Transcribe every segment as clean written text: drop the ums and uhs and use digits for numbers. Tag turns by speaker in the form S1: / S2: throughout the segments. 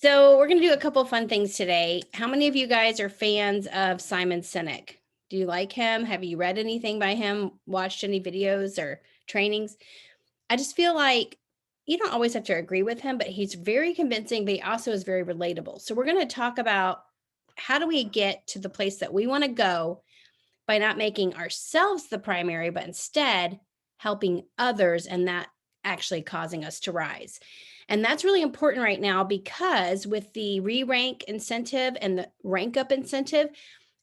S1: So we're going to do a couple fun things today. How many of you guys are fans of Simon Sinek? Do you like him? Have you read anything by him? Watched any videos or trainings? I just feel like you don't always have to agree with him, but he's very convincing, but he also is very relatable. So we're going to talk about how do we get to the place that we want to go by not making ourselves the primary, but instead helping others, and that actually causing us to rise. And that's really important right now because with the re-rank incentive and the rank up incentive,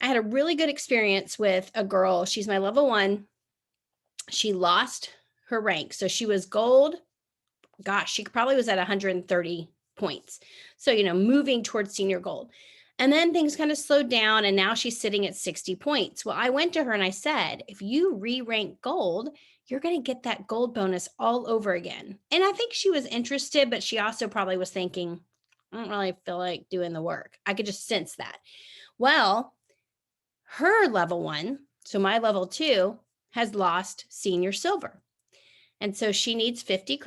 S1: I had a really good experience with a girl. She's my level 1. She lost her rank. So she was gold. Gosh, she probably was at 130 points. So, moving towards senior gold. And then things kind of slowed down and now she's sitting at 60 points. Well, I went to her and I said, if you re-rank gold, you're going to get that gold bonus all over again. And I think she was interested, but she also probably was thinking, I don't really feel like doing the work. I could just sense that. Well, her level 1, so my level 2, has lost senior silver. And so she needs 50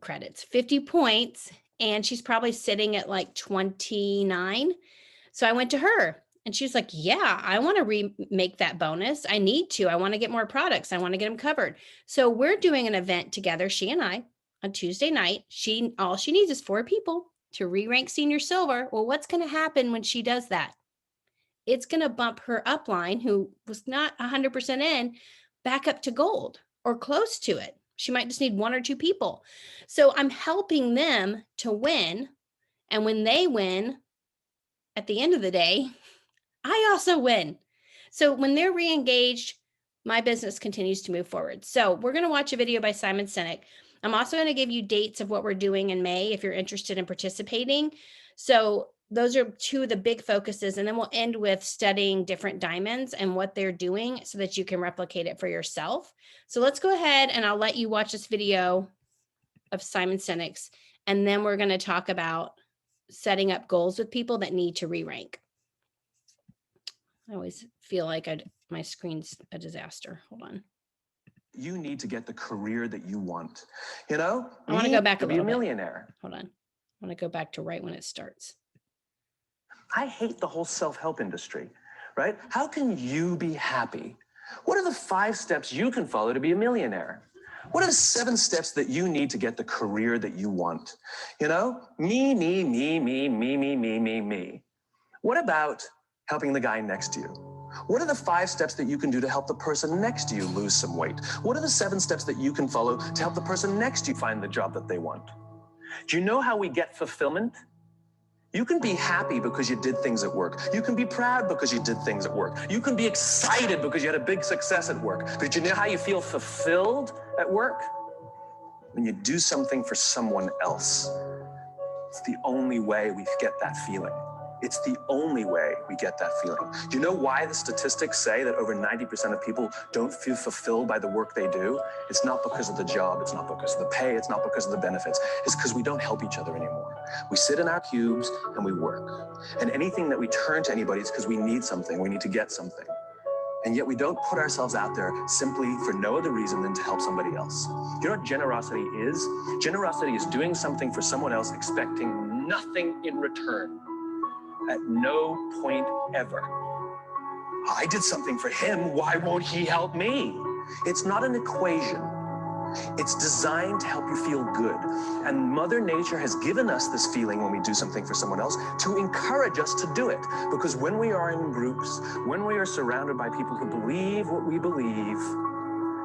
S1: 50 points, and she's probably sitting at like 29. So I went to her and she was like, yeah, I want to remake that bonus. I need to. I want to get more products. I want to get them covered. So we're doing an event together, she and I, on Tuesday night. All she needs is 4 people to re-rank senior silver. Well, what's going to happen when she does that? It's going to bump her upline, who was not 100% in, back up to gold or close to it. She might just need 1 or 2 people. So I'm helping them to win. And when they win, at the end of the day, I also win. So when they're re-engaged, my business continues to move forward. So we're going to watch a video by Simon Sinek. I'm also going to give you dates of what we're doing in May if you're interested in participating. So those are 2 of the big focuses. And then we'll end with studying different diamonds and what they're doing so that you can replicate it for yourself. So let's go ahead and I'll let you watch this video of Simon Sinek's. And then we're going to talk about setting up goals with people that need to re-rank. I always feel like my screen's a disaster. Hold on.
S2: You need to get the career that you want.
S1: I want to go back a little bit.
S2: Millionaire.
S1: Hold on. I want to go back to right when it starts.
S2: I hate the whole self-help industry, right? How can you be happy? What are the 5 steps you can follow to be a millionaire? What are the 7 steps that you need to get the career that you want? Me, me, me, me, me, me, me, me, me. What about helping the guy next to you? What are the 5 steps that you can do to help the person next to you lose some weight? What are the 7 steps that you can follow to help the person next to you find the job that they want? Do you know how we get fulfillment? You can be happy because you did things at work. You can be proud because you did things at work. You can be excited because you had a big success at work. But you know how you feel fulfilled at work? When you do something for someone else. It's the only way we get that feeling. It's the only way we get that feeling. Do you know why the statistics say that over 90% of people don't feel fulfilled by the work they do? It's not because of the job. It's not because of the pay. It's not because of the benefits. It's because we don't help each other anymore. We sit in our cubes and we work. And anything that we turn to anybody is because we need something. We need to get something. And yet we don't put ourselves out there simply for no other reason than to help somebody else. Do you know what generosity is? Generosity is doing something for someone else expecting nothing in return. At no point ever. I did something for him, why won't he help me? It's not an equation. It's designed to help you feel good. And Mother Nature has given us this feeling when we do something for someone else to encourage us to do it. Because when we are in groups, when we are surrounded by people who believe what we believe,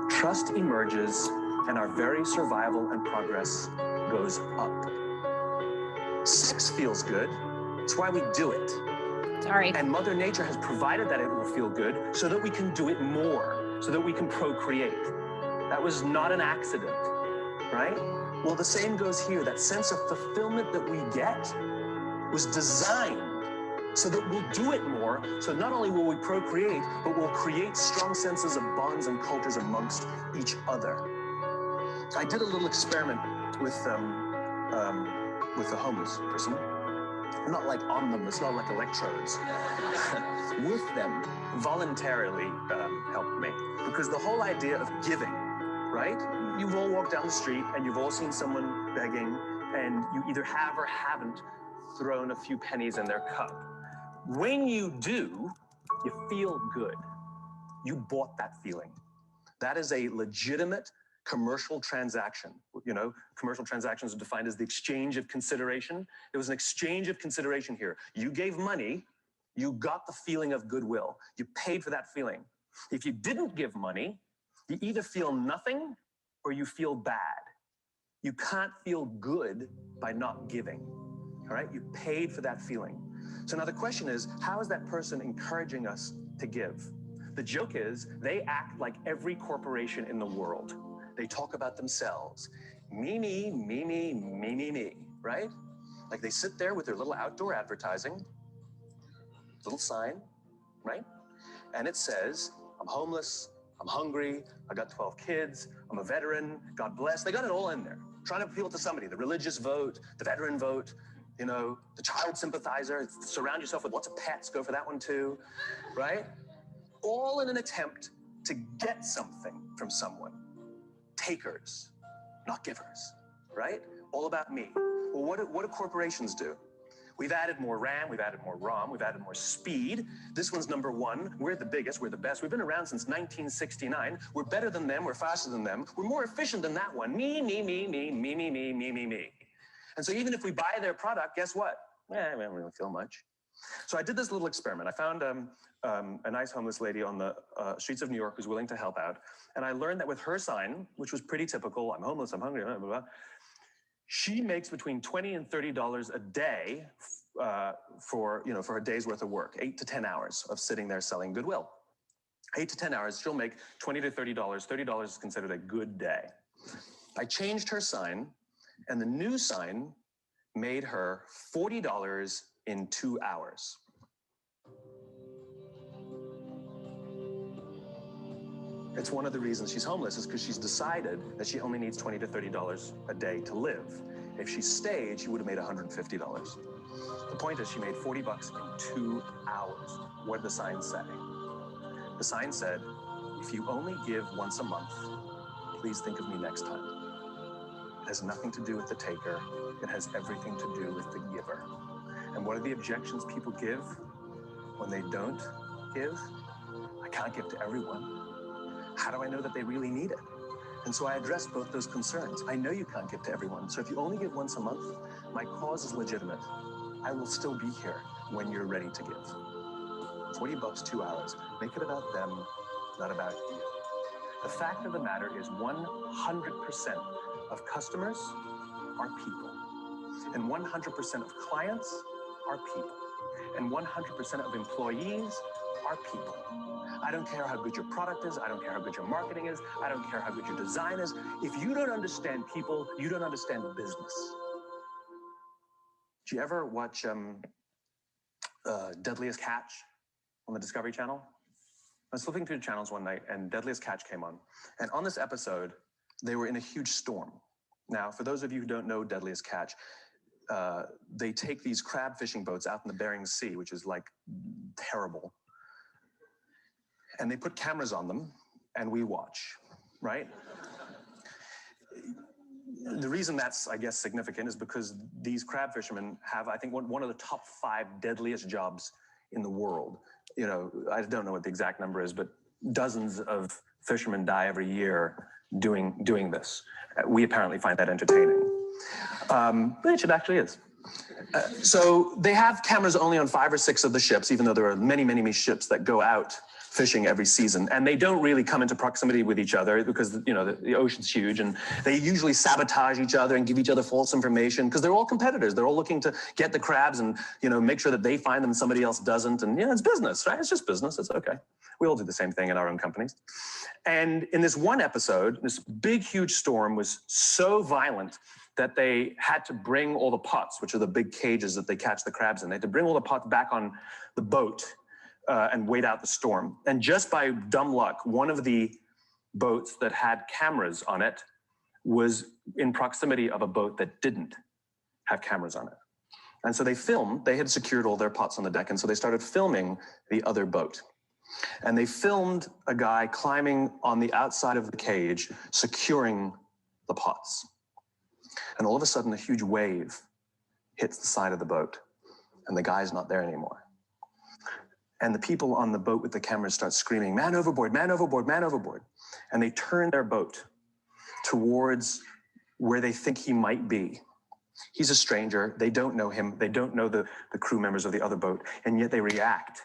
S2: trust emerges and our very survival and progress goes up. Sex feels good. It's why we do it.
S1: Sorry.
S2: And Mother Nature has provided that it will feel good so that we can do it more, so that we can procreate. That was not an accident, right? Well, the same goes here. That sense of fulfillment that we get was designed so that we'll do it more. So not only will we procreate, but we'll create strong senses of bonds and cultures amongst each other. I did a little experiment with a homeless person. Not like on them, it's not like electrodes. With them, voluntarily helped me. Because the whole idea of giving, right? You've all walked down the street and you've all seen someone begging and you either have or haven't thrown a few pennies in their cup. When you do, you feel good. You bought that feeling. That is a legitimate commercial transaction. You know, commercial transactions are defined as the exchange of consideration. There was an exchange of consideration here. You gave money, you got the feeling of goodwill. You paid for that feeling. If you didn't give money, you either feel nothing or you feel bad. You can't feel good by not giving. All right, you paid for that feeling. So now the question is, how is that person encouraging us to give? The joke is, they act like every corporation in the world. They talk about themselves. Me, me, me, me, me, me, me, right? Like they sit there with their little outdoor advertising, little sign, right? And it says, I'm homeless, I'm hungry, I got 12 kids, I'm a veteran, God bless. They got it all in there, trying to appeal to somebody, the religious vote, the veteran vote, you know, the child sympathizer, surround yourself with lots of pets, go for that one too, right? All in an attempt to get something from someone. Takers, not givers, right? All about me. Well, what do corporations do? We've added more RAM, we've added more ROM, we've added more speed. This one's number one. We're the biggest, we're the best. We've been around since 1969. We're better than them, we're faster than them. We're more efficient than that one. Me, me, me, me, me, me, me, me, me, me. And so even if we buy their product, guess what? We don't really feel much. So I did this little experiment. I found a nice homeless lady on the streets of New York who's willing to help out. And I learned that with her sign, which was pretty typical, I'm homeless, I'm hungry, blah, blah, blah, she makes between $20 and $30 a day for a day's worth of work, 8 to 10 hours of sitting there selling goodwill. 8 to 10 hours, she'll make $20 to $30. $30 is considered a good day. I changed her sign, and the new sign made her $40 in 2 hours. It's one of the reasons she's homeless is because she's decided that she only needs $20 to $30 a day to live. If she stayed, she would have made $150. The point is she made $40 in 2 hours. What did the sign say? The sign said, if you only give once a month, please think of me next time. It has nothing to do with the taker. It has everything to do with the giver. And what are the objections people give when they don't give? I can't give to everyone. How do I know that they really need it? And so I addressed both those concerns. I know you can't give to everyone. So if you only give once a month, my cause is legitimate. I will still be here when you're ready to give. $40, 2 hours. Make it about them, not about you. The fact of the matter is 100% of customers are people. And 100% of clients are people. And 100% of employees are people. I don't care how good your product is. I don't care how good your marketing is. I don't care how good your design is. If you don't understand people, you don't understand business. Do you ever watch Deadliest Catch on the Discovery Channel? I was flipping through the channels one night and Deadliest Catch came on. And on this episode, they were in a huge storm. Now, for those of you who don't know Deadliest Catch, they take these crab fishing boats out in the Bering Sea, which is like terrible. And they put cameras on them and we watch, right? The reason that's, I guess, significant is because these crab fishermen have, I think, one of the top 5 deadliest jobs in the world. You know, I don't know what the exact number is, but dozens of fishermen die every year doing this. We apparently find that entertaining, which it actually is. So they have cameras only on 5 or 6 of the ships, even though there are many, many, many ships that go out fishing every season, and they don't really come into proximity with each other because, you know, the ocean's huge, and they usually sabotage each other and give each other false information because they're all competitors. They're all looking to get the crabs and, you know, make sure that they find them and somebody else doesn't. And, you know, it's business, right? It's just business. It's okay. We all do the same thing in our own companies. And in this one episode, this big, huge storm was so violent that they had to bring all the pots, which are the big cages that they catch the crabs in. They had to bring all the pots back on the boat and wait out the storm. And just by dumb luck, one of the boats that had cameras on it was in proximity of a boat that didn't have cameras on it. And so they filmed, they had secured all their pots on the deck, and so they started filming the other boat. And they filmed a guy climbing on the outside of the cage, securing the pots. And all of a sudden, a huge wave hits the side of the boat. and the guy's not there anymore. And the people on the boat with the cameras start screaming, man overboard, man overboard, man overboard. And they turn their boat towards where they think he might be. He's a stranger. They don't know him. They don't know the crew members of the other boat. And yet they react.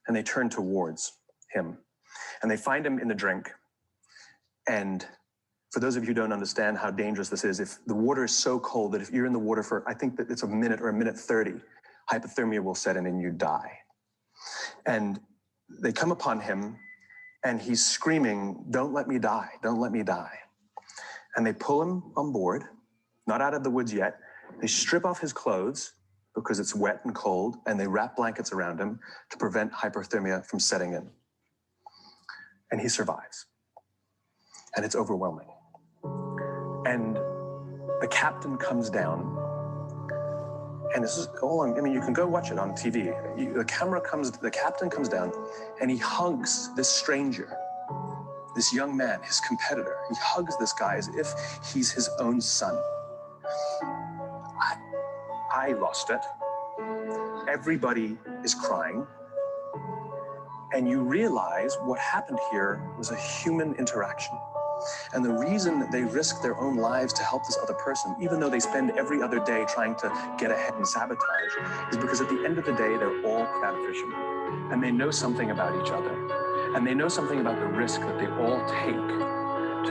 S2: And they turn towards him. And they find him in the drink. And for those of you who don't understand how dangerous this is, if the water is so cold that if you're in the water for, I think that it's a minute or a minute 30, hypothermia will set in and you die. And they come upon him and he's screaming, don't let me die, don't let me die. And they pull him on board, not out of the woods yet. They strip off his clothes because it's wet and cold, and they wrap blankets around him to prevent hypothermia from setting in. And he survives. And it's overwhelming. And the captain comes down, and this is all, I mean, you can go watch it on TV. The captain comes down, and he hugs this stranger, this young man, his competitor. He hugs this guy as if he's his own son. I lost it. Everybody is crying. And you realize what happened here was a human interaction. And the reason that they risk their own lives to help this other person, even though they spend every other day trying to get ahead and sabotage, is because at the end of the day, they're all crab fishermen. And they know something about each other. And they know something about the risk that they all take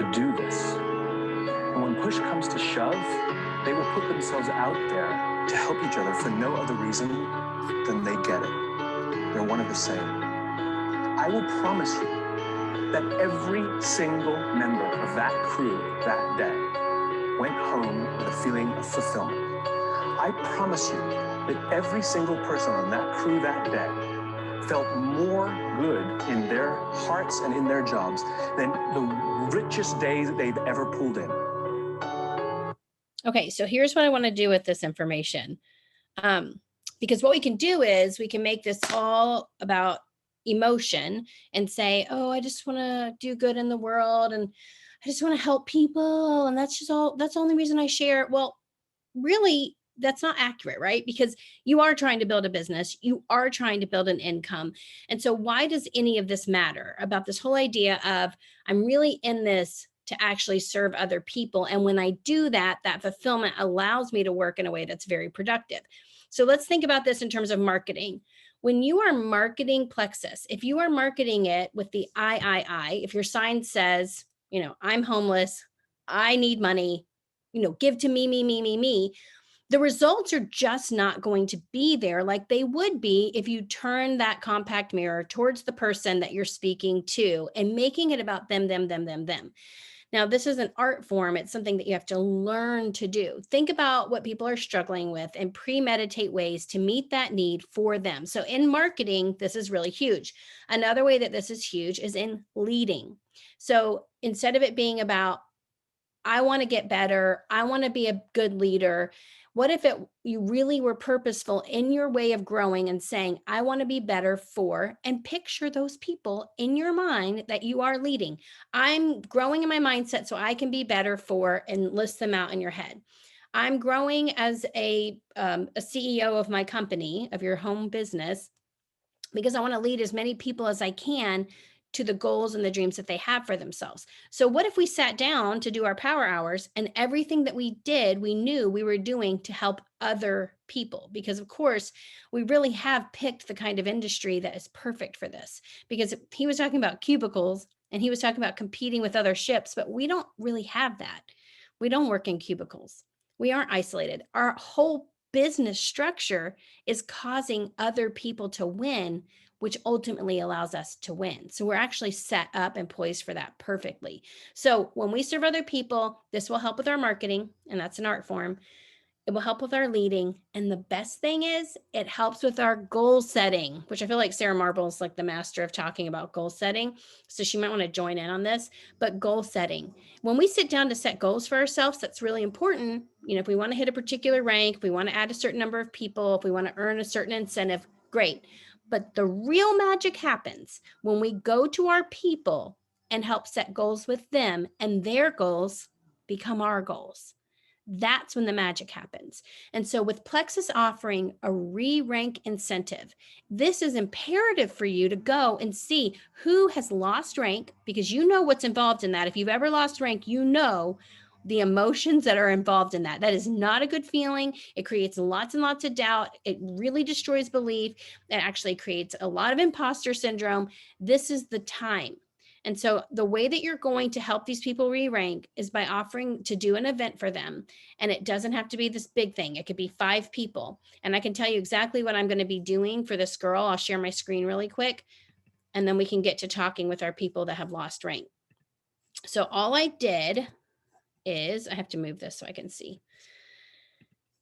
S2: to do this. And when push comes to shove, they will put themselves out there to help each other for no other reason than they get it. They're one of the same. I will promise you that every single member of that crew that day went home with a feeling of fulfillment. I promise you that every single person on that crew that day felt more good in their hearts and in their jobs than the richest days that they've ever pulled in.
S1: Okay, so here's what I want to do with this information. Because what we can do is we can make this all about emotion and say, oh, I just want to do good in the world and I just want to help people. And that's the only reason I share it. Well, really, that's not accurate, right? Because you are trying to build a business, you are trying to build an income. And so why does any of this matter about this whole idea of I'm really in this to actually serve other people? And when I do that, that fulfillment allows me to work in a way that's very productive. So let's think about this in terms of marketing. When you are marketing Plexus, if you are marketing it with the I, if your sign says, I'm homeless, I need money, give to me, the results are just not going to be there like they would be if you turn that compact mirror towards the person that you're speaking to and making it about them. Now, this is an art form. It's something that you have to learn to do. Think about what people are struggling with and premeditate ways to meet that need for them. So in marketing, this is really huge. Another way that this is huge is in leading. So instead of it being about, I want to get better, I want to be a good leader, what if you really were purposeful in your way of growing and saying, I want to be better for, and picture those people in your mind that you are leading. I'm growing in my mindset so I can be better for, and list them out in your head. I'm growing as a CEO of my company, of your home business, because I want to lead as many people as I can to the goals and the dreams that they have for themselves. So what if we sat down to do our power hours and everything that we did, we knew we were doing to help other people? Because of course, we really have picked the kind of industry that is perfect for this, because he was talking about cubicles and he was talking about competing with other ships, but we don't really have that. We don't work in cubicles. We aren't isolated. Our whole business structure is causing other people to win, which ultimately allows us to win. So we're actually set up and poised for that perfectly. So when we serve other people, this will help with our marketing, and that's an art form. It will help with our leading. And the best thing is it helps with our goal setting, which I feel like Sarah Marble is like the master of talking about goal setting. So she might want to join in on this, but goal setting. When we sit down to set goals for ourselves, that's really important. If we want to hit a particular rank, if we want to add a certain number of people, if we want to earn a certain incentive, great. But the real magic happens when we go to our people and help set goals with them, and their goals become our goals. that's when the magic happens. And so with Plexus offering a re-rank incentive, this is imperative for you to go and see who has lost rank, because you know what's involved in that. If you've ever lost rank, you know the emotions that are involved in that. That is not a good feeling. It creates lots and lots of doubt. It really destroys belief. It actually creates a lot of imposter syndrome. This is the time. And so the way that you're going to help these people re-rank is by offering to do an event for them. And it doesn't have to be this big thing. It could be 5 people. And I can tell you exactly what I'm going to be doing for this girl. I'll share my screen really quick, and then we can get to talking with our people that have lost rank. So all I did is, I have to move this so I can see.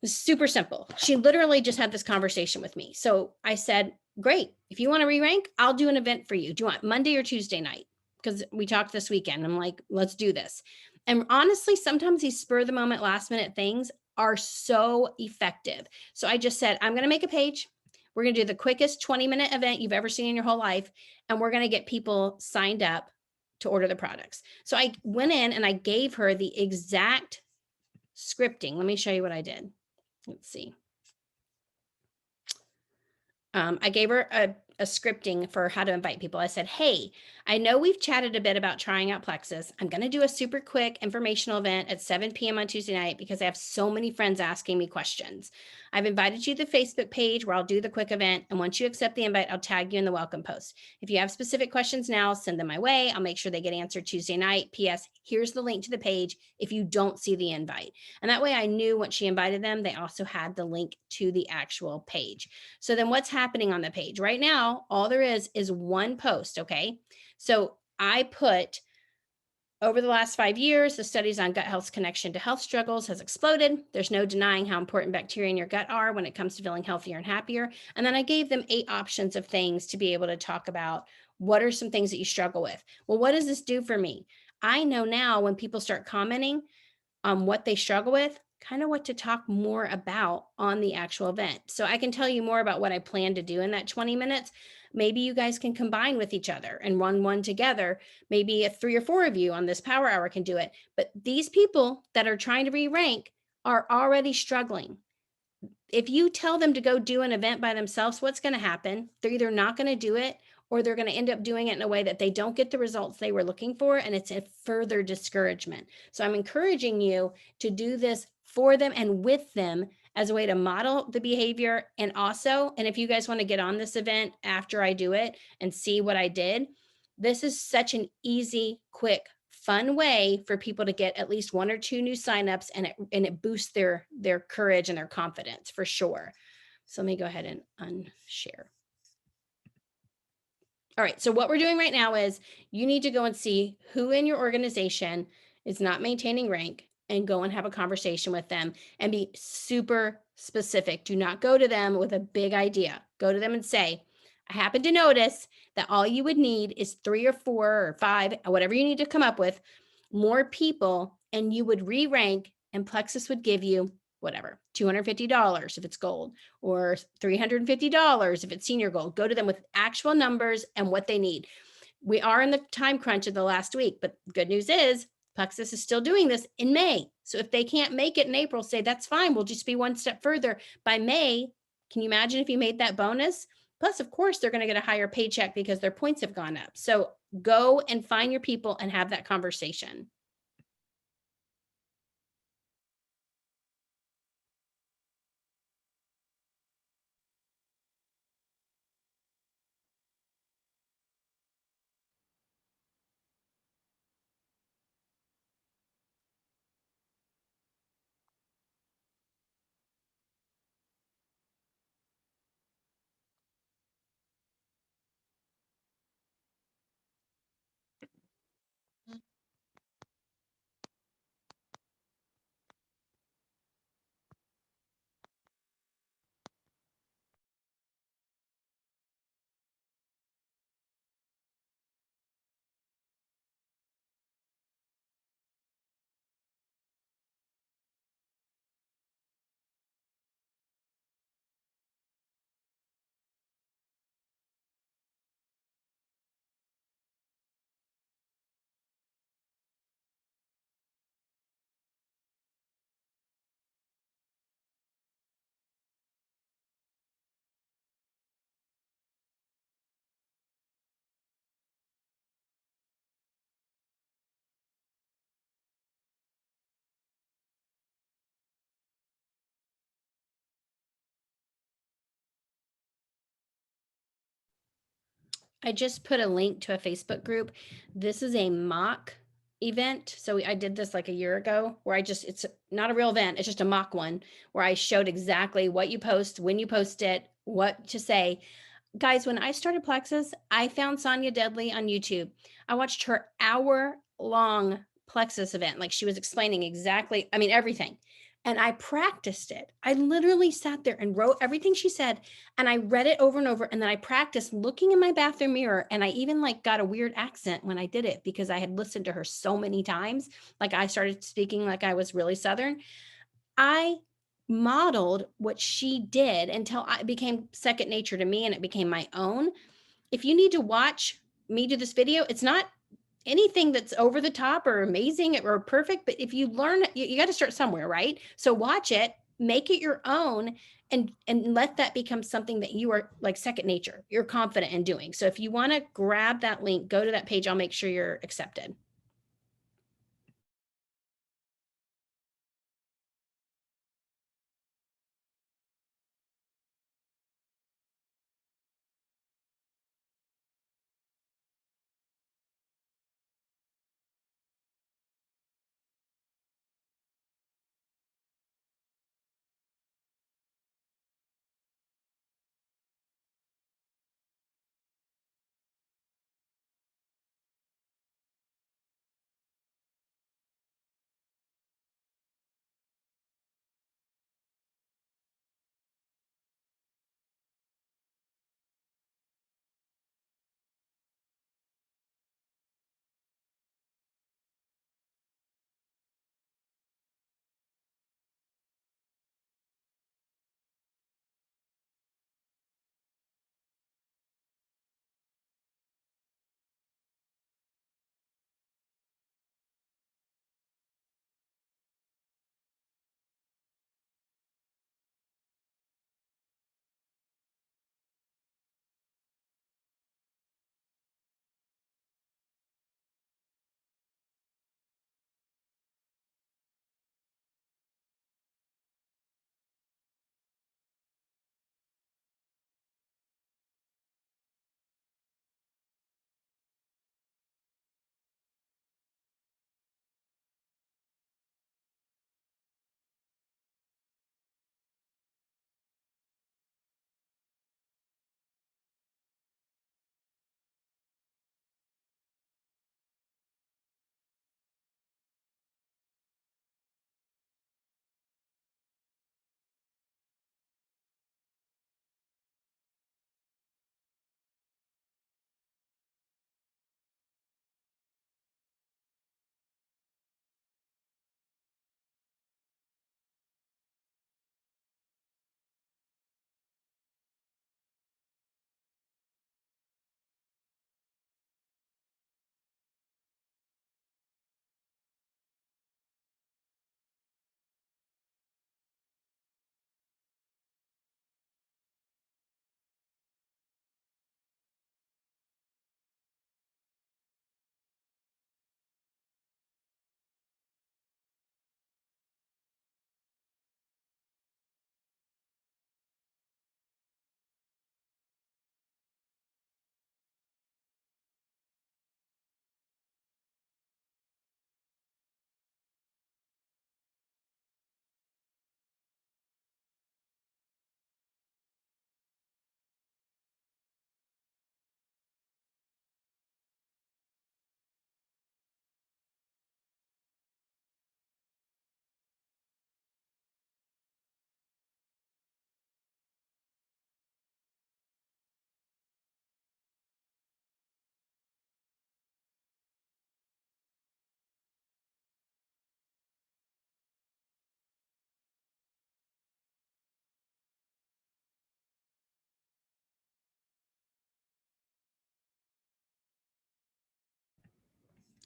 S1: It's super simple. She literally just had this conversation with me. So I said, great. If you want to re-rank, I'll do an event for you. Do you want Monday or Tuesday night? Because we talked this weekend. I'm like, let's do this. And honestly, sometimes these spur of the moment, last minute things are so effective. So I just said, I'm going to make a page. We're going to do the quickest 20-minute event you've ever seen in your whole life. And we're going to get people signed up to order the products. So I went in and I gave her the exact scripting. Let me show you what I did. Let's see. I gave her a scripting for how to invite people. I said, hey, I know we've chatted a bit about trying out Plexus. I'm going to do a super quick informational event at 7 p.m. on Tuesday night because I have so many friends asking me questions. I've invited you to the Facebook page where I'll do the quick event. And once you accept the invite, I'll tag you in the welcome post. If you have specific questions now, send them my way. I'll make sure they get answered Tuesday night. P.S. Here's the link to the page if you don't see the invite. And that way I knew once she invited them, they also had the link to the actual page. So then what's happening on the page right now? All there is one post. Okay. So I put, over the last 5 years, the studies on gut health's connection to health struggles has exploded. There's no denying how important bacteria in your gut are when it comes to feeling healthier and happier. And then I gave them 8 options of things to be able to talk about. What are some things that you struggle with? Well, what does this do for me? I know now when people start commenting on what they struggle with, kind of what to talk more about on the actual event. So I can tell you more about what I plan to do in that 20 minutes. Maybe you guys can combine with each other and run one together. Maybe if 3 or 4 of you on this power hour can do it. But these people that are trying to re-rank are already struggling. If you tell them to go do an event by themselves, what's going to happen? They're either not going to do it, or they're going to end up doing it in a way that they don't get the results they were looking for, and it's a further discouragement. So I'm encouraging you to do this for them and with them as a way to model the behavior. And also, and if you guys want to get on this event after I do it and see what I did, this is such an easy, quick, fun way for people to get at least 1 or 2 new signups, and it boosts their courage and their confidence for sure. So let me go ahead and unshare. All right, so what we're doing right now is you need to go and see who in your organization is not maintaining rank and go and have a conversation with them and be super specific. Do not go to them with a big idea. Go to them and say, I happen to notice that all you would need is 3 or 4 or 5, whatever you need to come up with, more people, and you would re-rank, and Plexus would give you whatever, $250 if it's gold, or $350 if it's senior gold. Go to them with actual numbers and what they need. We are in the time crunch of the last week, but good news is Plexus is still doing this in May. So if they can't make it in April, say that's fine. We'll just be one step further. By May, can you imagine if you made that bonus? Plus, of course, they're going to get a higher paycheck because their points have gone up. So go and find your people and have that conversation. I just put a link to a Facebook group. This is a mock event. So I did this like a year ago where it's not a real event. It's just a mock one where I showed exactly what you post, when you post it, what to say. Guys, when I started Plexus, I found Sonia Deadly on YouTube. I watched her hour-long Plexus event. Like she was explaining exactly, I mean, everything. And I practiced it. I literally sat there and wrote everything she said, and I read it over and over. And then I practiced looking in my bathroom mirror. And I even like got a weird accent when I did it because I had listened to her so many times. Like I started speaking like I was really Southern. I modeled what she did until it became second nature to me and it became my own. If you need to watch me do this video, it's not anything that's over the top or amazing or perfect, but if you learn, you got to start somewhere, right? So watch it, make it your own, and let that become something that you are like second nature. You're confident in doing. So if you want to grab that link, go to that page. I'll make sure you're accepted.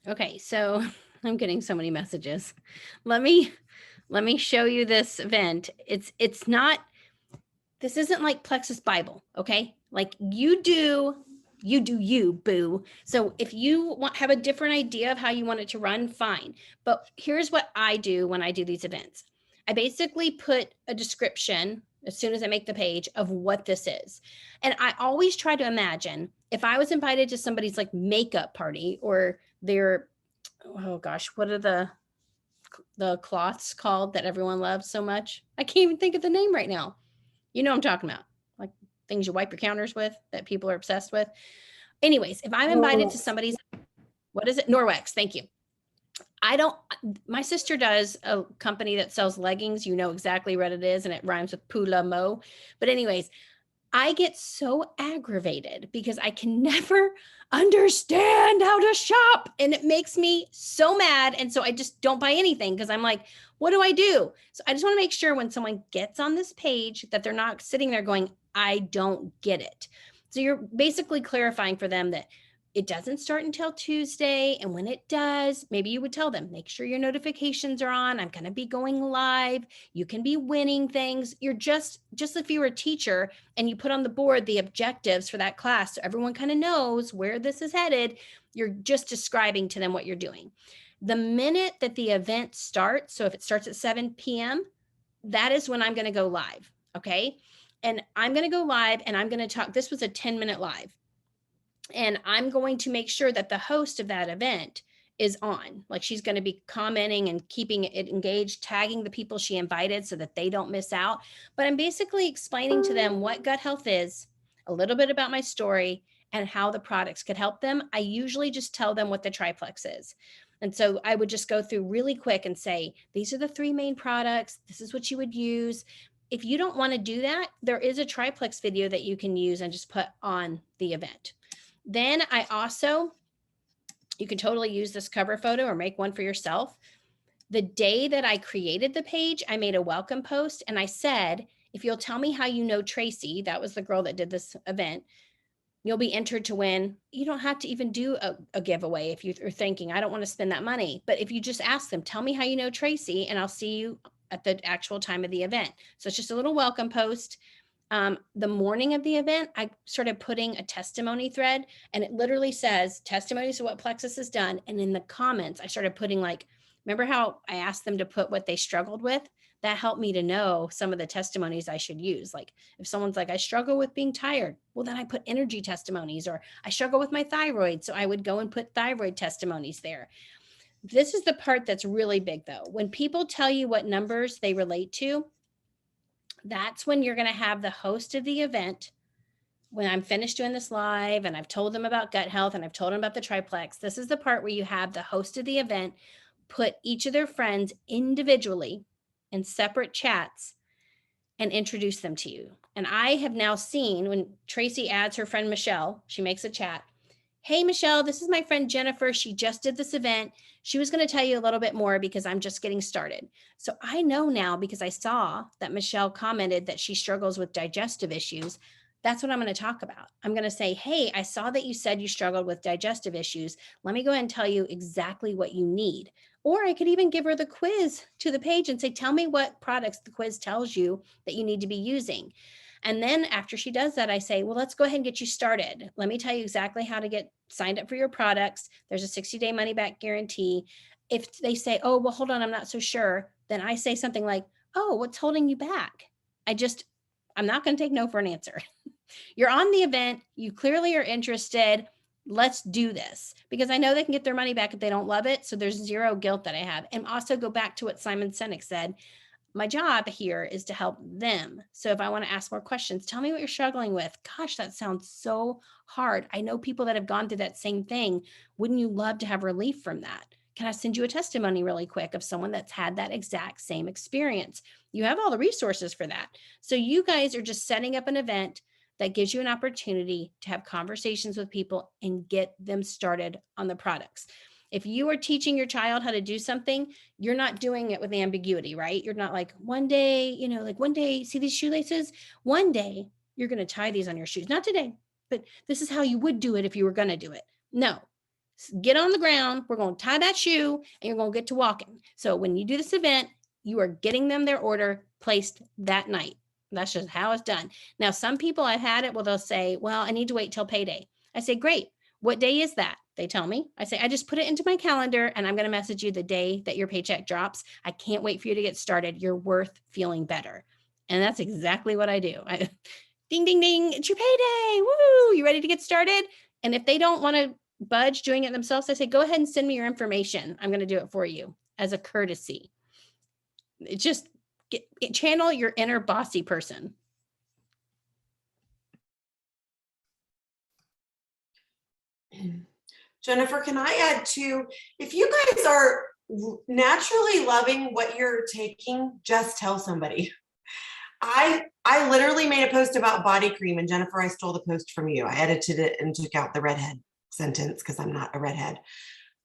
S1: Okay, so I'm getting so many messages. Let me let me show you this event. It's not, this isn't like Plexus Bible, okay? Like you do you, boo. So if you want have a different idea of how you want it to run, fine. But here's what I do when I do these events. I basically put a description as soon as I make the page of what this is. And I always try to imagine if I was invited to somebody's like makeup party or their, oh gosh, what are the cloths called that everyone loves so much? I can't even think of the name right now. You know what I'm talking about. Like things you wipe your counters with that people are obsessed with. Anyways, if I'm invited to somebody's, what is it? Norwex. Thank you. I don't, my sister does a company that sells leggings. You know exactly what it is, and it rhymes with Pula Mo. But, anyways, I get so aggravated because I can never understand how to shop. And it makes me so mad. And so I just don't buy anything because I'm like, what do I do? So I just want to make sure when someone gets on this page that they're not sitting there going, I don't get it. So you're basically clarifying for them that it doesn't start until Tuesday. And when it does, maybe you would tell them, make sure your notifications are on. I'm going to be going live. You can be winning things. You're just if you were a teacher and you put on the board the objectives for that class so everyone kind of knows where this is headed, you're just describing to them what you're doing. The minute that the event starts, so if it starts at 7 p.m., that is when I'm going to go live. Okay. And I'm going to go live and I'm going to talk. This was a 10-minute live. And I'm going to make sure that the host of that event is on. Like she's going to be commenting and keeping it engaged, tagging the people she invited so that they don't miss out. But I'm basically explaining to them what gut health is, a little bit about my story, and how the products could help them. I usually just tell them what the triplex is. And so I would just go through really quick and say, these are the 3 main products. This is what you would use. If you don't want to do that, there is a triplex video that you can use and just put on the event. Then I also, you can totally use this cover photo or make one for yourself. The day that I created the page, I made a welcome post and I said, if you'll tell me how you know Tracy, that was the girl that did this event, you'll be entered to win. You don't have to even do a giveaway if you're thinking, I don't want to spend that money. But if you just ask them, tell me how you know Tracy, and I'll see you at the actual time of the event. So it's just a little welcome post. The morning of the event, I started putting a testimony thread, and it literally says testimonies of what Plexus has done. And in the comments, I started putting like, remember how I asked them to put what they struggled with? That helped me to know some of the testimonies I should use. Like if someone's like, I struggle with being tired, well, then I put energy testimonies, or I struggle with my thyroid. So I would go and put thyroid testimonies there. This is the part that's really big though. When people tell you what numbers they relate to, that's when you're going to have the host of the event. When I'm finished doing this live and I've told them about gut health and I've told them about the triplex, this is the part where you have the host of the event put each of their friends individually in separate chats and introduce them to you. And I have now seen when Tracy adds her friend Michelle, she makes a chat. Hey, Michelle, this is my friend Jennifer. She just did this event. She was going to tell you a little bit more because I'm just getting started. So I know now because I saw that Michelle commented that she struggles with digestive issues. That's what I'm going to talk about. I'm going to say, hey, I saw that you said you struggled with digestive issues. Let me go ahead and tell you exactly what you need. Or I could even give her the quiz to the page and say, tell me what products the quiz tells you that you need to be using. And then after she does that, I say, well, let's go ahead and get you started. Let me tell you exactly how to get signed up for your products. There's a 60-day money back guarantee. If they say, oh, well, hold on, I'm not so sure, then I say something like, oh, what's holding you back? I'm not going to take no for an answer. You're on the event. You clearly are interested. Let's do this, because I know they can get their money back if they don't love it. So there's zero guilt that I have. And also go back to what Simon Sinek said. My job here is to help them. So if I want to ask more questions, tell me what you're struggling with. Gosh, that sounds so hard. I know people that have gone through that same thing. Wouldn't you love to have relief from that? Can I send you a testimony really quick of someone that's had that exact same experience? You have all the resources for that. So you guys are just setting up an event that gives you an opportunity to have conversations with people and get them started on the products. If you are teaching your child how to do something, you're not doing it with ambiguity, right? You're not like, one day, like one day, see these shoelaces? One day you're going to tie these on your shoes. Not today, but this is how you would do it if you were going to do it. No, get on the ground. We're going to tie that shoe and you're going to get to walking. So when you do this event, you are getting them their order placed that night. That's just how it's done. Now, some people I've had it, well, they'll say, well, I need to wait till payday. I say, great. What day is that? They tell me. I say, I just put it into my calendar and I'm going to message you the day that your paycheck drops. I can't wait for you to get started. You're worth feeling better. And that's exactly what I do. Ding, ding, ding. It's your payday. Woo. You ready to get started? And if they don't want to budge doing it themselves, I say, go ahead and send me your information. I'm going to do it for you as a courtesy. Just channel your inner bossy person.
S3: Jennifer, can I add to, if you guys are naturally loving what you're taking, just tell somebody. I literally made a post about body cream, and Jennifer, I stole the post from you. I edited it and took out the redhead sentence because I'm not a redhead.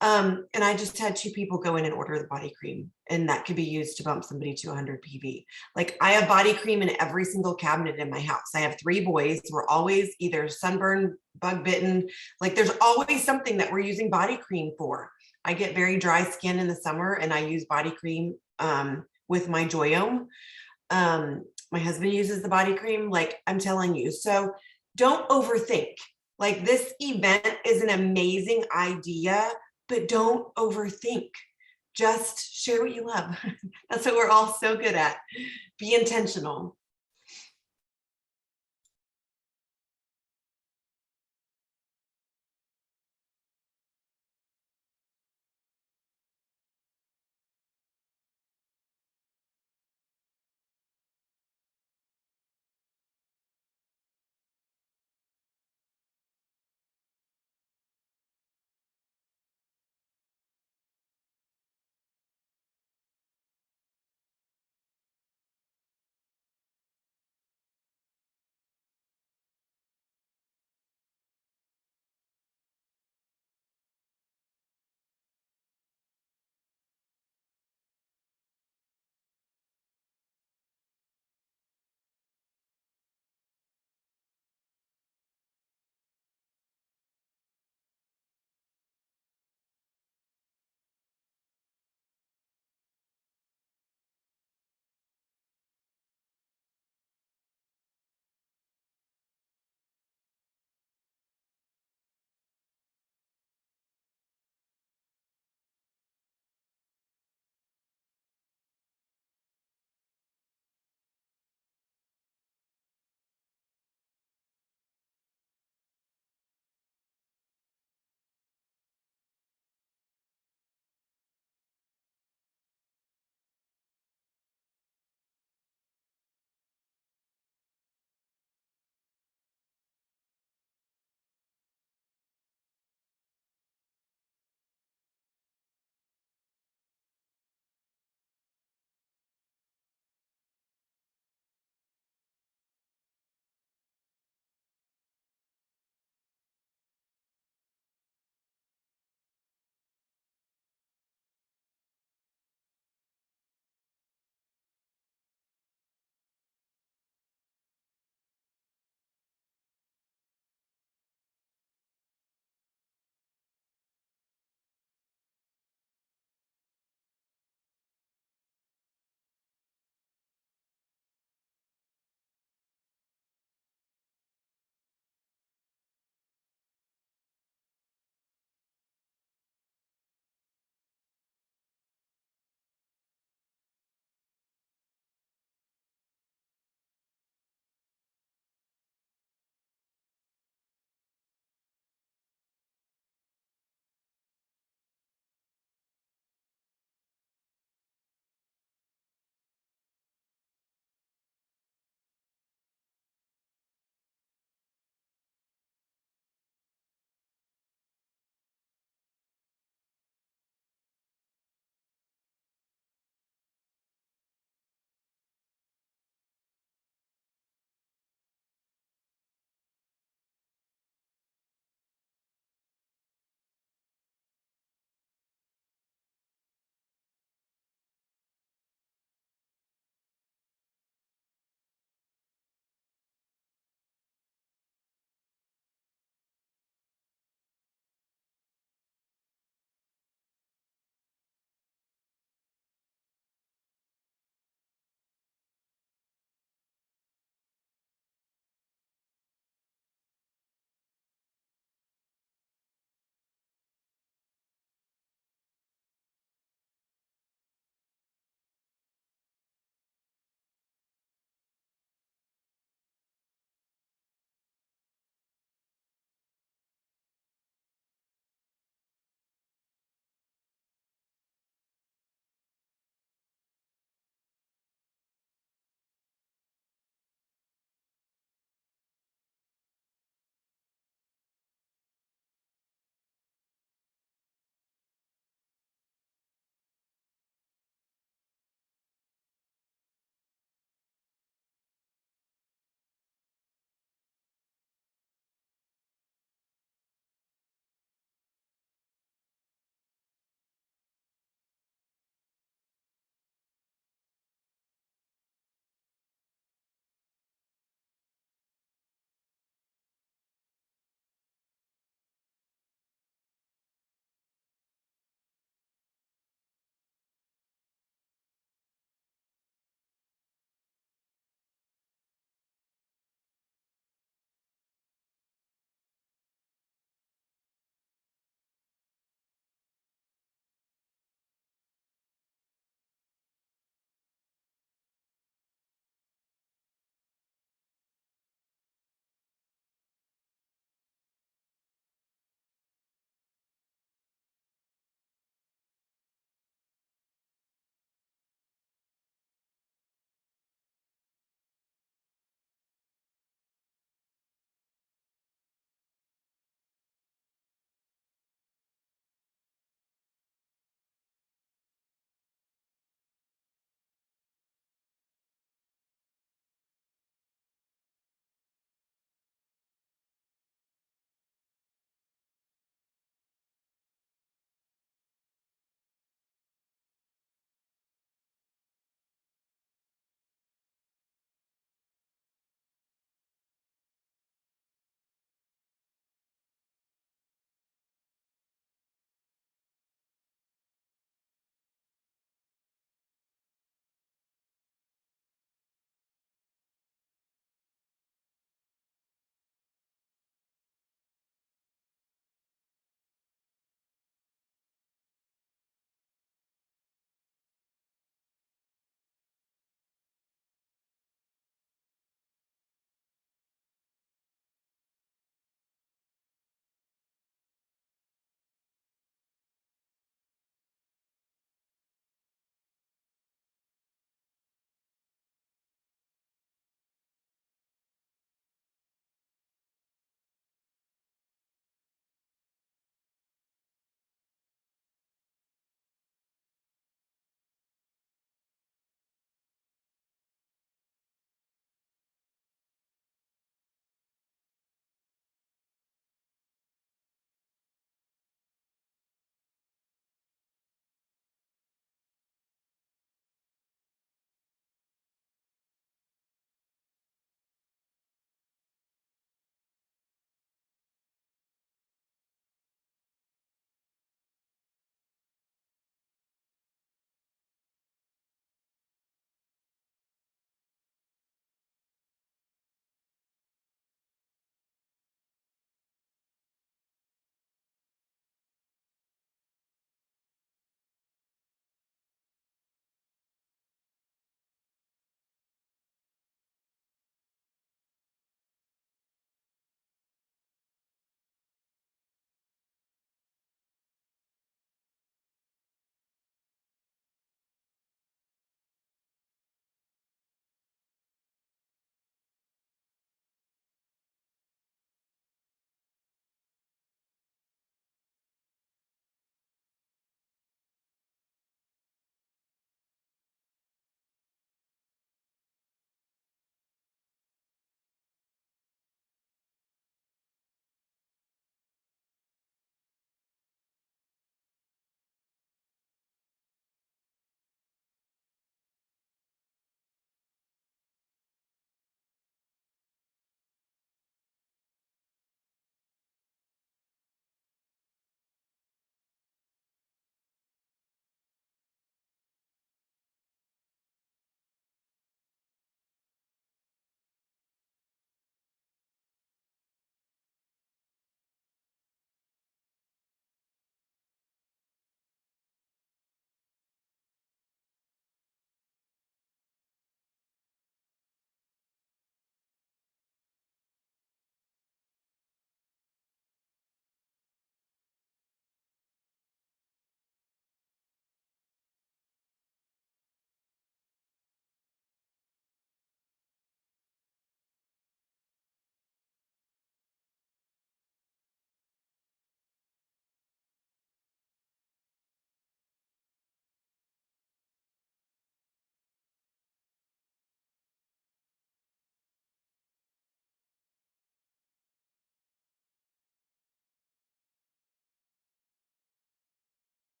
S3: And I just had 2 people go in and order the body cream, and that could be used to bump somebody to 100 PV. Like, I have body cream in every single cabinet in my house. I have 3 boys. We're always either sunburned, bug bitten. Like, there's always something that we're using body cream for. I get very dry skin in the summer, and I use body cream with my Joyome. My husband uses the body cream, like, I'm telling you. So don't overthink. Like, this event is an amazing idea, but don't overthink. Just share what you love. That's what we're all so good at. Be intentional.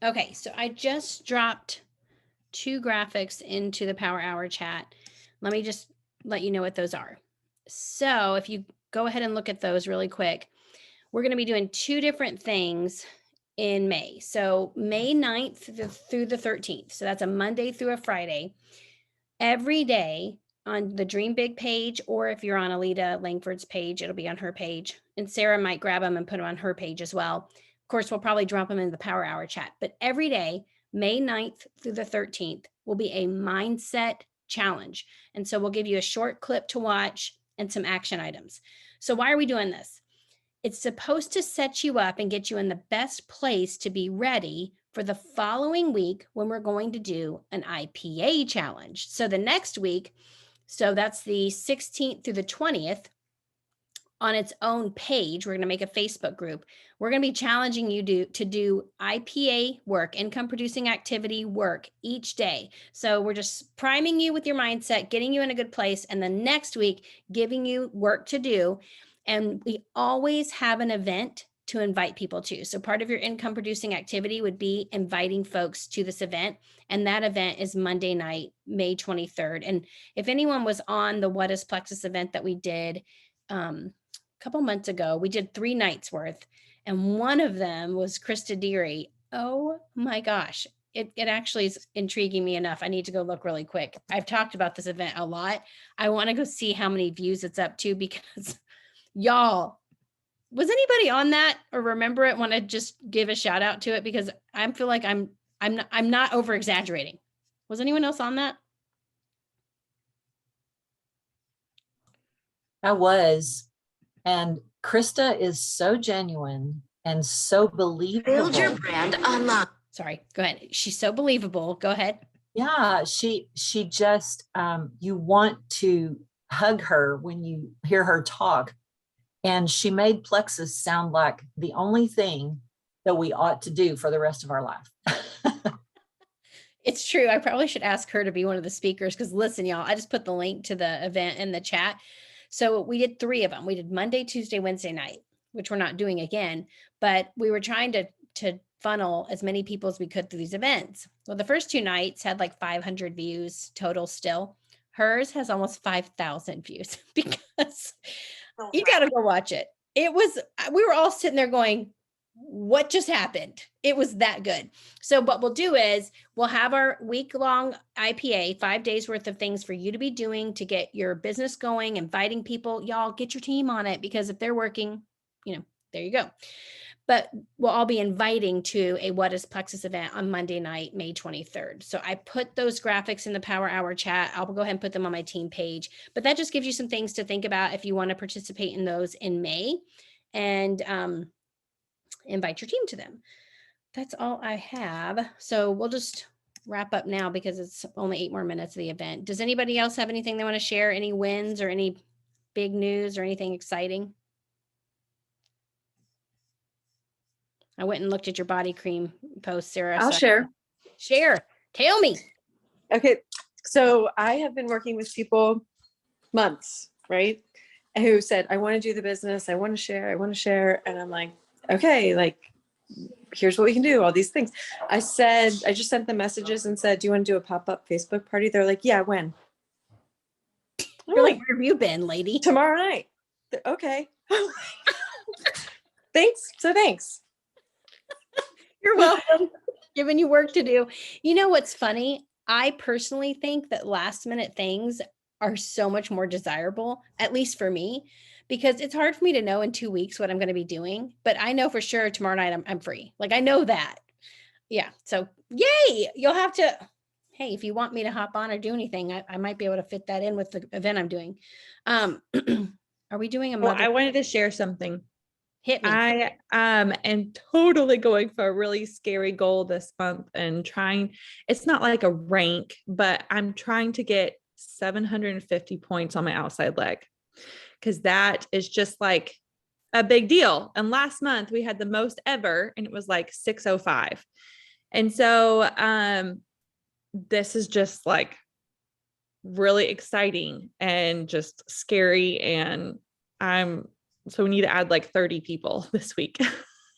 S1: Okay, so I just dropped 2 graphics into the Power Hour chat. Let me just let you know what those are. So if you go ahead and look at those really quick, we're going to be doing 2 different things in May. So May 9th through the 13th. So that's a Monday through a Friday. Every day on the Dream Big page, or if you're on Alita Langford's page, it'll be on her page. And Sarah might grab them and put them on her page as well. Of course, we'll probably drop them in the Power Hour chat. But every day, May 9th through the 13th, will be a mindset challenge. And so we'll give you a short clip to watch and some action items. So why are we doing this? It's supposed to set you up and get you in the best place to be ready for the following week when we're going to do an IPA challenge. So the next week, so that's the 16th through the 20th, on its own page, we're going to make a Facebook group. We're going to be challenging you to do IPA work, income producing activity work each day. So we're just priming you with your mindset, getting you in a good place, and the next week giving you work to do. And we always have an event to invite people to. So part of your income producing activity would be inviting folks to this event. And that event is Monday night, May 23rd. And if anyone was on the What is Plexus event that we did a couple months ago, we did 3 nights worth. And one of them was Krista Deary. Oh my gosh. It actually is intriguing me enough. I need to go look really quick. I've talked about this event a lot. I want to go see how many views it's up to, because y'all, was anybody on that or remember it? Want to just give a shout out to it, because I feel like I'm not over exaggerating. Was anyone else on that?
S4: I was. And Krista is so genuine and so believable.
S5: Build your brand online.
S1: Sorry, go ahead. She's so believable. Go ahead.
S4: Yeah, she just you want to hug her when you hear her talk. And she made Plexus sound like the only thing that we ought to do for the rest of our life.
S1: It's true. I probably should ask her to be one of the speakers, because listen, y'all, I just put the link to the event in the chat. So we did 3 of them. We did Monday, Tuesday, Wednesday night, which we're not doing again, but we were trying to funnel as many people as we could through these events. Well, the first 2 nights had like 500 views total still. Hers has almost 5,000 views because you got to go watch it. It was, we were all sitting there going, what just happened? It was that good. So what we'll do is we'll have our week-long IPA, 5 days worth of things for you to be doing to get your business going, inviting people. Y'all get your team on it, because if they're working, there you go. But we'll all be inviting to a What is Plexus event on Monday night, May 23rd. So I put those graphics in the Power Hour chat. I'll go ahead and put them on my team page, but that just gives you some things to think about if you want to participate in those in May, and invite your team to them. That's all I have. So we'll just wrap up now, because it's only 8 more minutes of the event. Does anybody else have anything they want to share? Any wins or any big news or anything exciting? I went and looked at your body cream post, Sarah.
S6: I'll share.
S1: Share. Tell me.
S6: Okay. So I have been working with people months, right? Who said, I want to do the business. I want to share. And I'm like, okay, like, here's what we can do, all these things. I just sent them messages and said, do you want to do a pop-up Facebook party? They're like, yeah, when?
S1: You're like, where have you been, lady?
S6: Tomorrow night. Okay. Thanks. So thanks.
S1: You're welcome. Giving you work to do. You know what's funny? I personally think that last minute things are so much more desirable, at least for me, because it's hard for me to know in 2 weeks what I'm going to be doing. But I know for sure tomorrow night I'm free. Like, I know that. Yeah. So yay. You'll have to, hey, if you want me to hop on or do anything, I might be able to fit that in with the event I'm doing. Are we doing a
S7: Well,
S1: mother?
S7: I wanted to share something.
S1: Hit me.
S7: I am totally going for a really scary goal this month, and it's not like a rank, but I'm trying to get 750 points on my outside leg, because that is just like a big deal. And last month we had the most ever, and it was like 605. And so this is just like really exciting and just scary. And so we need to add like 30 people this week.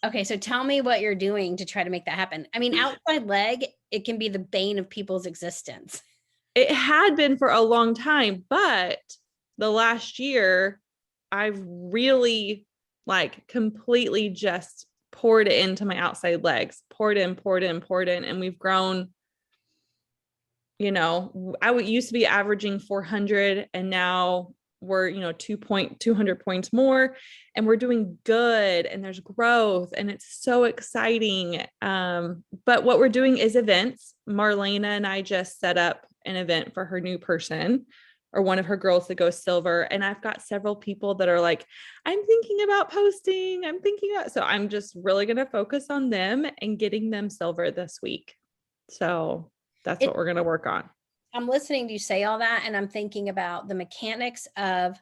S1: Okay, so tell me what you're doing to try to make that happen. I mean, outside leg, it can be the bane of people's existence.
S7: It had been for a long time, but the last year I've really like completely just poured it into my outside legs, poured in, and we've grown. You know, I would used to be averaging 400 and now we're, 200 points more, and we're doing good, and there's growth, and it's so exciting. But what we're doing is events. Marlena and I just set up an event for her new person, or one of her girls to go silver. And I've got several people that are like, I'm thinking about posting. So I'm just really going to focus on them and getting them silver this week. So that's what we're going to work on.
S1: I'm listening to you say all that, and I'm thinking about the mechanics of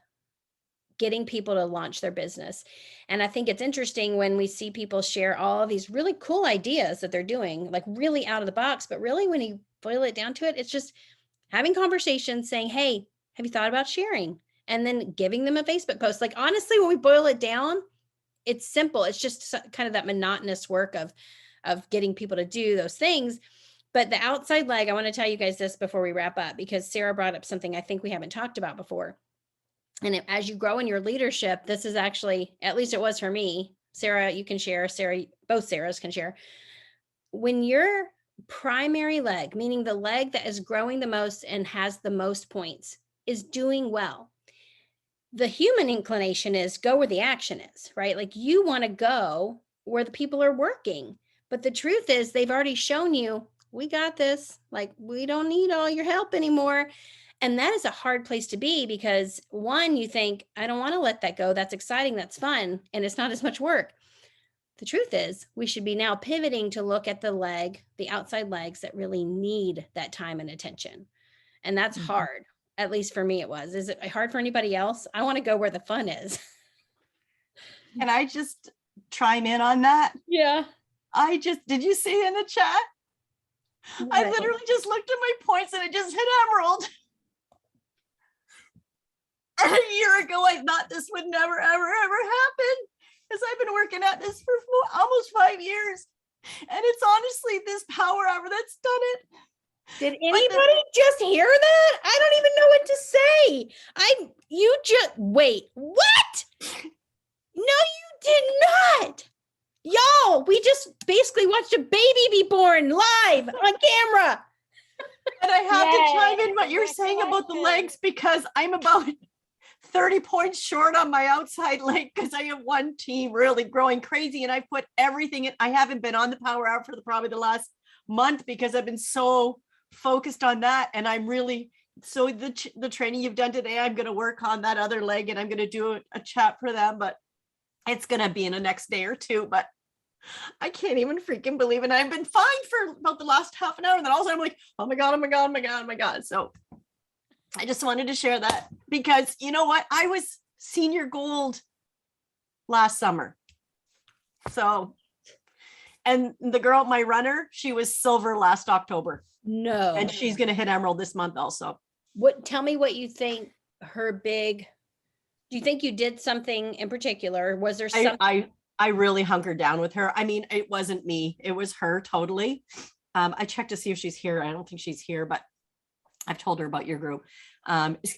S1: getting people to launch their business. And I think it's interesting when we see people share all of these really cool ideas that they're doing, like really out of the box, but really when you boil it down to it, it's just having conversations saying, hey, have you thought about sharing? And then giving them a Facebook post. Like, honestly, when we boil it down, it's simple. It's just kind of that monotonous work of getting people to do those things. But the outside leg, I want to tell you guys this before we wrap up, because Sarah brought up something I think we haven't talked about before. And as you grow in your leadership, this is actually, at least it was for me. Sarah, you can share. Sarah, both Sarahs can share. When your primary leg, meaning the leg that is growing the most and has the most points, is doing well, the human inclination is go where the action is, right? Like, you want to go where the people are working. But the truth is, they've already shown you, we got this. Like, we don't need all your help anymore. And that is a hard place to be, because one, you think, I don't want to let that go. That's exciting. That's fun. And it's not as much work. The truth is, we should be now pivoting to look at the outside legs that really need that time and attention. And that's hard. At least for me, it was. Is it hard for anybody else? I want to go where the fun is.
S5: Can I just chime in on that?
S1: Yeah.
S5: Did you see in the chat? I literally just looked at my points and it just hit emerald. A year ago, I thought this would never, ever, ever happen, because I've been working at this for almost 5 years. And it's honestly this power hour that's done it.
S1: Did anybody just hear that? I don't even know what to say. Wait, what? No, you did not. Y'all, we just basically watched a baby be born live on camera.
S5: And I have to chime in what you're saying about the legs, because I'm about 30 points short on my outside leg, because I have one team really growing crazy, and I put everything in. I haven't been on the power hour for probably the last month, because I've been so focused on that. And I'm really, so the training you've done today, I'm going to work on that other leg, and I'm going to do a chat for them, but it's going to be in the next day or two. But I can't even freaking believe it. And I've been fine for about the last half an hour. And then all of a sudden I'm like, oh my God, oh my God, oh my God, oh my God. So I just wanted to share that, because you know what? I was senior gold last summer. So, and the girl, my runner, she was silver last October.
S1: No.
S5: And she's going to hit emerald this month also.
S1: Tell me what you think do you think you did something in particular? Was there something?
S5: I really hunkered down with her. I mean, it wasn't me, it was her totally. I checked to see if she's here. I don't think she's here, but I've told her about your group.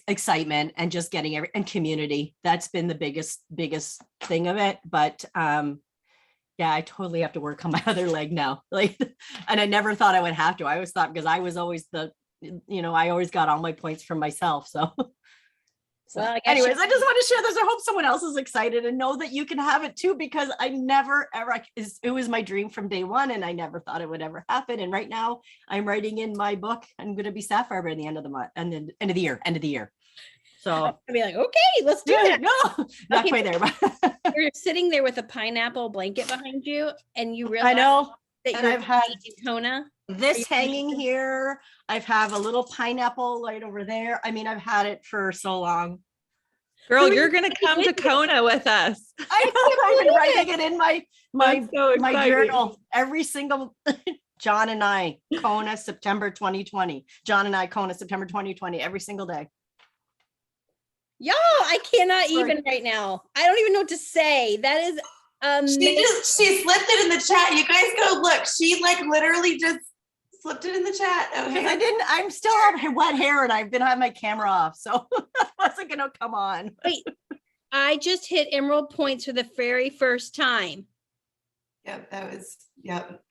S5: Excitement and just getting and community. That's been the biggest thing of it. But yeah, I totally have to work on my other leg now. Like, and I never thought I would have to. I always thought, because I was always I always got all my points from myself. So
S1: Well,
S5: anyways, I just want to share this. I hope someone else is excited and know that you can have it too, because I never ever, it was my dream from day one, and I never thought it would ever happen. And right now I'm writing in my book, I'm going to be Sapphire by the end of the month, and then end of the year. So
S1: I'd be like, okay, let's do that.
S5: No, not quite there, but
S1: You're sitting there with a pineapple blanket behind you, and you realize
S5: I know
S1: that
S5: and
S1: you're
S5: I've had
S1: in Kona.
S5: this hanging here. I've have a little pineapple right over there. I mean, I've had it for so long.
S7: Girl, you're going to come to Kona with us.
S5: I've been writing it in my
S7: So
S5: my
S7: exciting.
S5: journal every single John and I, Kona, September 2020. John and I, Kona, September 2020, every single day.
S1: Y'all, I cannot
S5: Sorry.
S1: even right now. I don't even know what to say. That is
S3: She slipped it in the chat. You guys go look. She like literally just slipped it in the chat.
S5: Because I'm still have wet hair and I've been having my camera off. So I wasn't going to come on.
S1: Wait, I just hit emerald points for the very first time.
S3: Yep, that was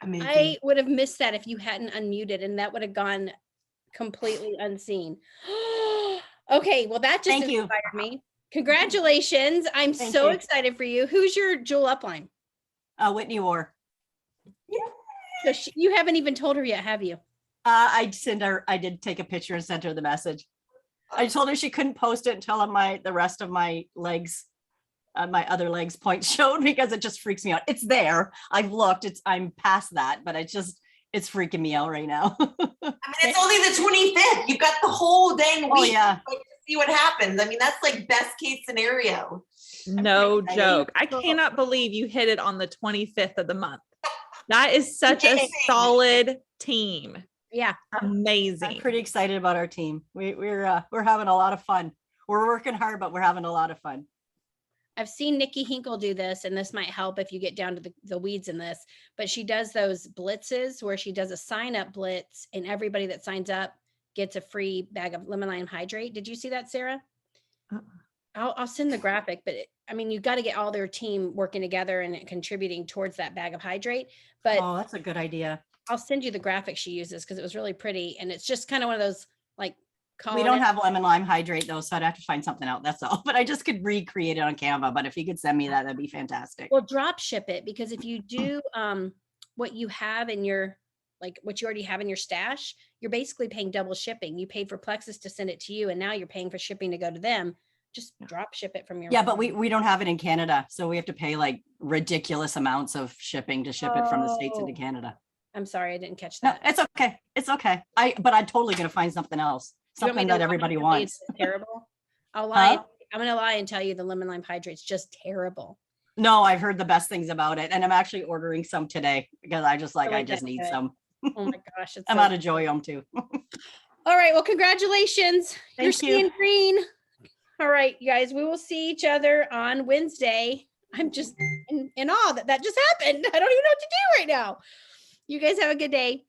S3: amazing.
S1: I would have missed that if you hadn't unmuted, and that would have gone completely unseen. Okay, well, that just
S5: Thank you.
S1: inspired me. Congratulations. I'm
S5: Thank
S1: so
S5: you.
S1: excited for you. Who's your jewel upline?
S5: Whitney War.
S1: So you haven't even told her yet, have you?
S5: I did take a picture and sent her the message. I told her she couldn't post it until the rest of my legs, my other legs points showed, because it just freaks me out. It's there. I've looked. I'm past that, but it's freaking me out right now.
S3: I mean, it's only the 25th. You've got the whole dang week.
S5: Oh yeah.
S3: To see what happens. I mean, that's like best case scenario.
S7: No
S5: excited.
S7: joke. I cannot believe you hit it on the 25th of the month. That is such a solid team.
S1: Yeah.
S7: Amazing.
S5: I'm pretty excited about our team. We're having a lot of fun. We're working hard, but we're having a lot of fun.
S1: I've seen Nikki Hinkle do this, and this might help if you get down to the weeds in this, but she does those blitzes where she does a sign up blitz, and everybody that signs up gets a free bag of lemon lime hydrate. Did you see that, Sarah? I'll send the graphic, but I mean, you got to get all their team working together and contributing towards that bag of hydrate. But
S5: Oh, that's a good idea.
S1: I'll send you the graphic she uses because it was really pretty, and it's just kind of one of those like.
S5: We don't have lemon lime hydrate though, so I'd have to find something out. That's all. But I just could recreate it on Canva. But if you could send me that, that'd be fantastic.
S1: Well, drop ship it, because if you do what you have in your, like what you already have in your stash, you're basically paying double shipping. You paid for Plexus to send it to you, and now you're paying for shipping to go to them. Just drop ship it from your.
S5: Yeah, but we don't have it in Canada, so we have to pay like ridiculous amounts of shipping to ship it from the States into
S1: Oh.
S5: Canada.
S1: I'm sorry, I didn't catch
S5: No,
S1: that.
S5: it's okay. It's okay. But I'm totally gonna find something else,
S1: You want me
S5: something
S1: to
S5: that
S1: lie
S5: everybody
S1: and tell you
S5: wants.
S1: it's terrible. I'll lie.
S5: Huh?
S1: I'm gonna lie and tell you the lemon lime hydrate's just terrible.
S5: No, I've heard the best things about it, and I'm actually ordering some today because I just
S1: like
S5: need
S1: that.
S5: some.
S1: Oh my gosh, it's
S5: I'm
S1: so
S5: out of Joyum too.
S1: All right. Well, congratulations. You're
S5: Thank you.
S1: seeing green. All right, you guys, we will see each other on Wednesday. I'm just in awe that just happened. I don't even know what to do right now. You guys have a good day.